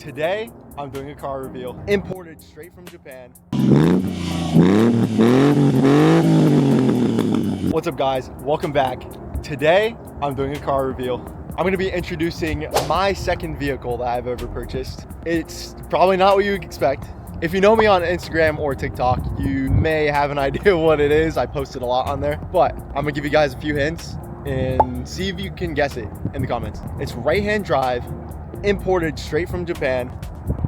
Today, I'm doing a car reveal, imported straight from Japan. What's up guys, welcome back. Today, I'm doing a car reveal. I'm gonna be introducing my second vehicle that I've ever purchased. It's probably not what you expect. If you know me on Instagram or TikTok, you may have an idea what it is. I posted a lot on there, but I'm gonna give you guys a few hints and see if you can guess it in the comments. It's right-hand drive, imported straight from Japan.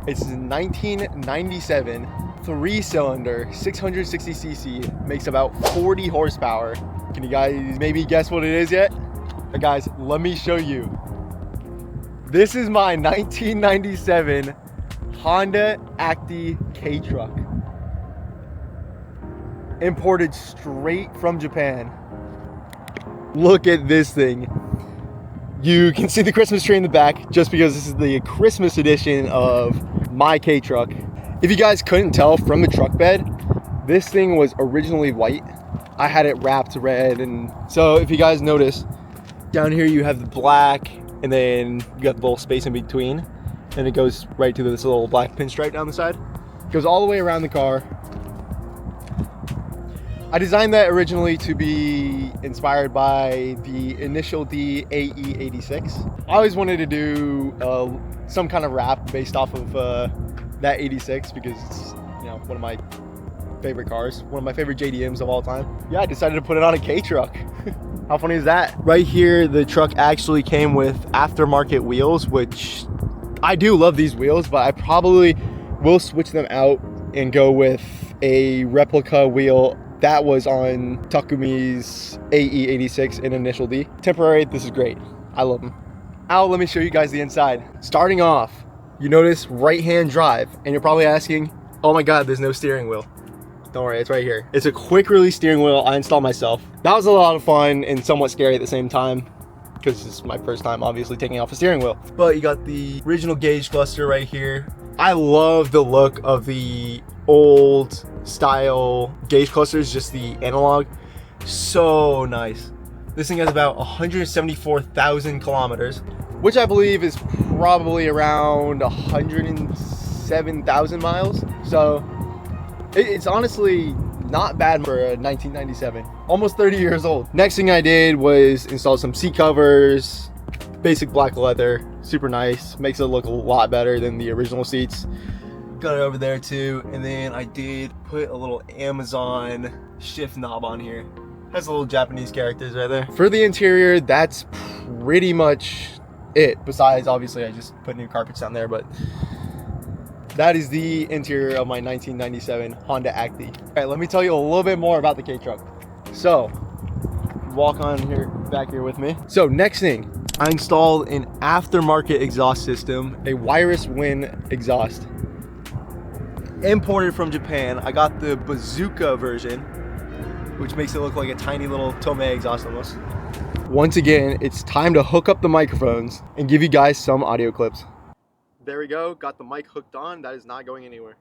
It's 1997, 3-cylinder, 660cc, makes about 40 horsepower. Can you guys maybe guess what it is yet? Guys, let me show you. This is my 1997 Honda Acty K-Truck. Imported straight from Japan. Look at this thing. You can see the Christmas tree in the back just because this is the Christmas edition of my K-Truck. If you guys couldn't tell from the truck bed, this thing was originally white. I had it wrapped red, and so if you guys notice, down here you have the black, and then you got the little space in between, and it goes right to this little black pinstripe down the side. It goes all the way around the car. I designed that originally to be inspired by the Initial D AE86. I always wanted to do some kind of wrap based off of that 86 because it's, you know, one of my favorite cars, one of my favorite JDMs of all time. Yeah, I decided to put it on a K-Truck. How funny is that? Right here, the truck actually came with aftermarket wheels, which I do love these wheels, but I probably will switch them out and go with a replica wheel that was on Takumi's AE86 in Initial D. Temporary, this is great. I love them. Now let me show you guys the inside. Starting off, you notice right-hand drive, and you're probably asking, oh my God, there's no steering wheel. Don't worry, it's right here. It's a quick release steering wheel I installed myself. That was a lot of fun and somewhat scary at the same time because it's my first time obviously taking off a steering wheel. But you got the original gauge cluster right here. I love the look of the old style gauge clusters, just the analog. So nice. This thing has about 174,000 kilometers, which I believe is probably around 107,000 miles. So it's honestly not bad for a 1997, almost 30 years old. Next thing I did was install some seat covers, basic black leather, super nice, makes it look a lot better than the original seats. Got it over there too, and then I did put a little Amazon shift knob on here. Has a little Japanese characters right there. For the interior, that's pretty much it. Besides, obviously, I just put new carpets down there, but that is the interior of my 1997 Honda Acty. All right, let me tell you a little bit more about the K-Truck. So, walk on here, back here with me. So next thing, I installed an aftermarket exhaust system, a Wireless Win exhaust. Imported from Japan. I got the Bazooka version, which makes it look like a tiny little Tomei exhaust almost. Once again, it's time to hook up the microphones and give you guys some audio clips. There we go, got the mic hooked on. That is not going anywhere.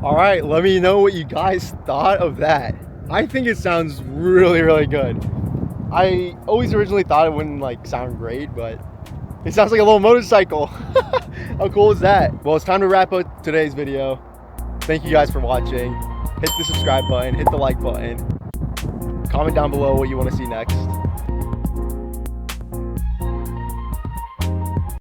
All right, let me know what you guys thought of that. I think it sounds really, really good. I always originally thought it wouldn't like sound great, but it sounds like a little motorcycle. How cool is that? Well, it's time to wrap up today's video. Thank you guys for watching. Hit the subscribe button, hit the like button. Comment down below what you want to see next.